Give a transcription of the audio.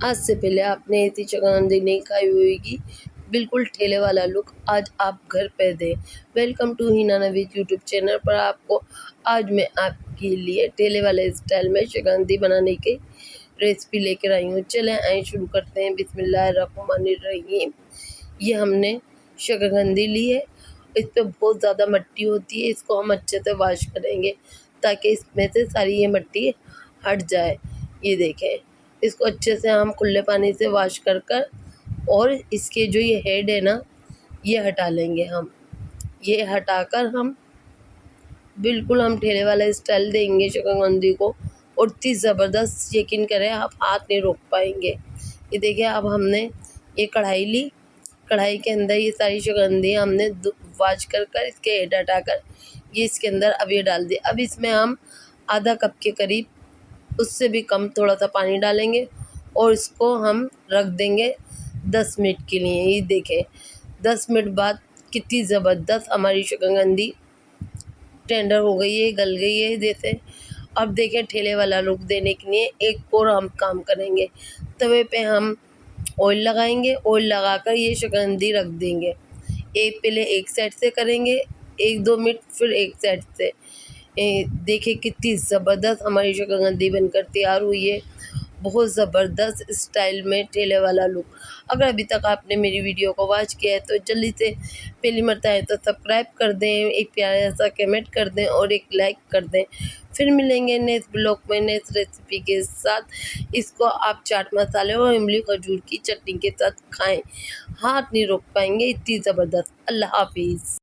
आज से पहले आपने ऐसी चुकंदर नहीं खाई होगी, बिल्कुल ठेले वाला लुक आज आप घर पे दें। Welcome to Hina Naveed YouTube channel पर आपको आज मैं आपके लिए ठेले वाले स्टाइल में चुकंदर बनाने की रेसिपी लेकर आई हूँ। चलें आए शुरू करते हैं। बिस्मिल्लाहिर्रहमानिर्रहीम। ये हमने शकरकंदी ली है, इस पर बहुत ज़्यादा मिट्टी होती है, इसको हम अच्छे से वॉश करेंगे ताकि इसमें से सारी ये मिट्टी हट जाए। ये देखें, इसको अच्छे से हम खुले पानी से वॉश कर कर और इसके जो ये हेड है ना, ये हटा लेंगे हम। ये हटाकर हम बिल्कुल हम ठेले वाला स्टाइल देंगे शकरकंदी को, और इतनी ज़बरदस्त, यकीन करें आप हाथ नहीं रोक पाएंगे। ये देखिए, अब हमने ये कढ़ाई ली, कढ़ाई के अंदर ये सारी शकरकंदी हमने वॉश कर कर इसके हेड हटाकर ये इसके अंदर अब ये डाल दिए। अब इसमें हम आधा कप के करीब, उससे भी कम थोड़ा सा पानी डालेंगे और इसको हम रख देंगे 10 मिनट के लिए। ये देखें, 10 मिनट बाद कितनी ज़बरदस्त हमारी शकरकंदी टेंडर हो गई है, गल गई है जैसे। अब देखें, ठेले वाला लुक देने के लिए एक और हम काम करेंगे। तवे पे हम ऑयल लगाएंगे, ऑयल लगाकर ये शकरकंदी रख देंगे। पहले एक साइड से करेंगे 1-2 मिनट, फिर एक साइड से। देखिए कितनी ज़बरदस्त हमारी शकरकंदी बनकर तैयार हुई है, बहुत ज़बरदस्त स्टाइल में ठेले वाला लुक। अगर अभी तक आपने मेरी वीडियो को वॉच किया है तो जल्दी से पहली मरतबा है तो सब्सक्राइब कर दें, एक प्यारा सा कमेंट कर दें और एक लाइक कर दें। फिर मिलेंगे नेक्स्ट ब्लॉग में नेक्स्ट रेसिपी के साथ। इसको आप चाट मसाले और इमली खजूर की चटनी के साथ खाएं, हाथ नहीं रोक पाएंगे, इतनी ज़बरदस्त। अल्लाह हाफिज़।